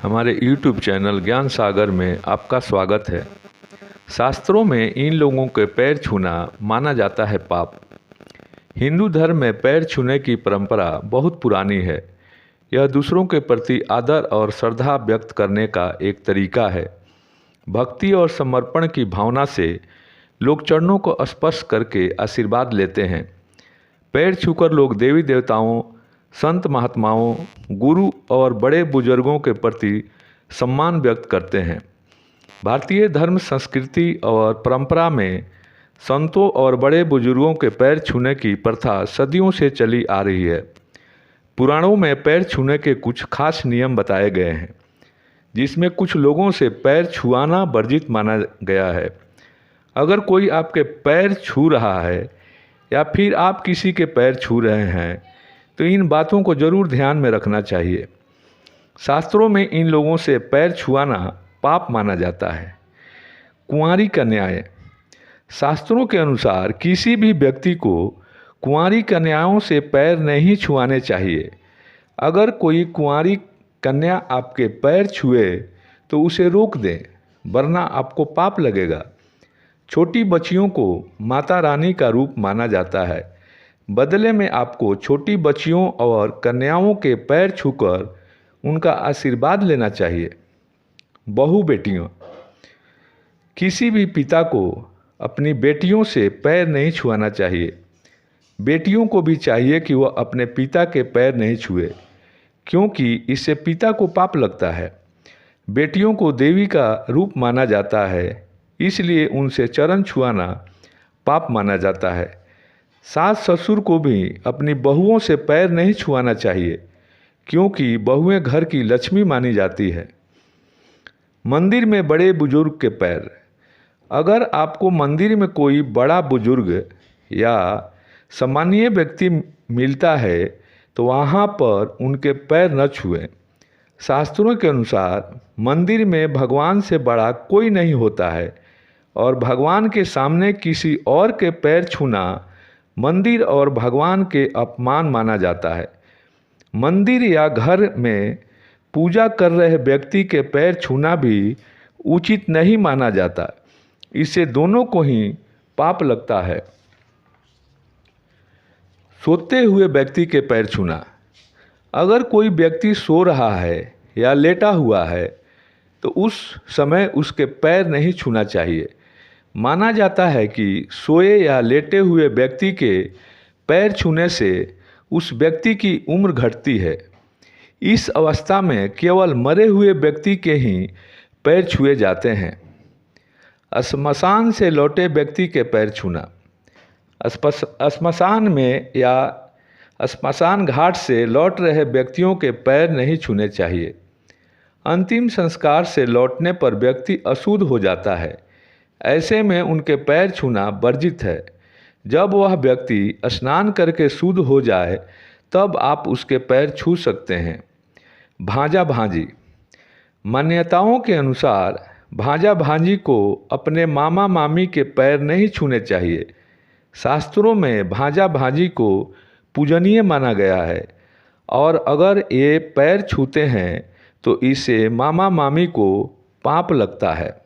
हमारे YouTube channel ज्ञान सागर में आपका स्वागत है। शास्त्रों में इन लोगों के पैर छूना माना जाता है पाप। हिंदू धर्म में पैर छूने की परंपरा बहुत पुरानी है। यह दूसरों के प्रति आदर और श्रद्धा व्यक्त करने का एक तरीका है। भक्ति और समर्पण की भावना से लोग चरणों को स्पर्श करके आशीर्वाद लेते हैं। पैर छूकर लोग देवी देवताओं, संत महात्माओं, गुरु और बड़े बुजुर्गों के प्रति सम्मान व्यक्त करते हैं। भारतीय धर्म, संस्कृति और परंपरा में संतों और बड़े बुजुर्गों के पैर छूने की प्रथा सदियों से चली आ रही है। पुराणों में पैर छूने के कुछ खास नियम बताए गए हैं, जिसमें कुछ लोगों से पैर छुआना वर्जित माना गया है। अगर कोई आपके पैर छू रहा है या फिर आप किसी के पैर छू रहे हैं तो इन बातों को जरूर ध्यान में रखना चाहिए। शास्त्रों में इन लोगों से पैर छुआना पाप माना जाता है। कुंवारी कन्याएं। शास्त्रों के अनुसार किसी भी व्यक्ति को कुंवारी कन्याओं से पैर नहीं छुआने चाहिए। अगर कोई कुंवारी कन्या आपके पैर छुए तो उसे रोक दें, वरना आपको पाप लगेगा। छोटी बच्चियों को माता रानी का रूप माना जाता है। बदले में आपको छोटी बच्चियों और कन्याओं के पैर छूकर उनका आशीर्वाद लेना चाहिए। बहू बेटियों। किसी भी पिता को अपनी बेटियों से पैर नहीं छुआना चाहिए। बेटियों को भी चाहिए कि वह अपने पिता के पैर नहीं छुए, क्योंकि इससे पिता को पाप लगता है। बेटियों को देवी का रूप माना जाता है, इसलिए उनसे चरण छुआना पाप माना जाता है। सास ससुर को भी अपनी बहुओं से पैर नहीं छुआना चाहिए, क्योंकि बहुएं घर की लक्ष्मी मानी जाती है। मंदिर में बड़े बुजुर्ग के पैर। अगर आपको मंदिर में कोई बड़ा बुजुर्ग या सम्मानीय व्यक्ति मिलता है तो वहाँ पर उनके पैर न छुएं। शास्त्रों के अनुसार मंदिर में भगवान से बड़ा कोई नहीं होता है और भगवान के सामने किसी और के पैर छूना मंदिर और भगवान के अपमान माना जाता है। मंदिर या घर में पूजा कर रहे व्यक्ति के पैर छूना भी उचित नहीं माना जाता। इससे दोनों को ही पाप लगता है। सोते हुए व्यक्ति के पैर छूना। अगर कोई व्यक्ति सो रहा है या लेटा हुआ है तो उस समय उसके पैर नहीं छूना चाहिए। माना जाता है कि सोए या लेटे हुए व्यक्ति के पैर छूने से उस व्यक्ति की उम्र घटती है। इस अवस्था में केवल मरे हुए व्यक्ति के ही पैर छुए जाते हैं। श्मशान से लौटे व्यक्ति के पैर छूना। श्मशान में या श्मशान घाट से लौट रहे व्यक्तियों के पैर नहीं छूने चाहिए। अंतिम संस्कार से लौटने पर व्यक्ति अशुद्ध हो जाता है। ऐसे में उनके पैर छूना वर्जित है। जब वह व्यक्ति स्नान करके शुद्ध हो जाए तब आप उसके पैर छू सकते हैं। भांजा भांजी। मान्यताओं के अनुसार भांजा भांजी को अपने मामा मामी के पैर नहीं छूने चाहिए। शास्त्रों में भांजा भांजी को पूजनीय माना गया है और अगर ये पैर छूते हैं तो इससे मामा मामी को पाप लगता है।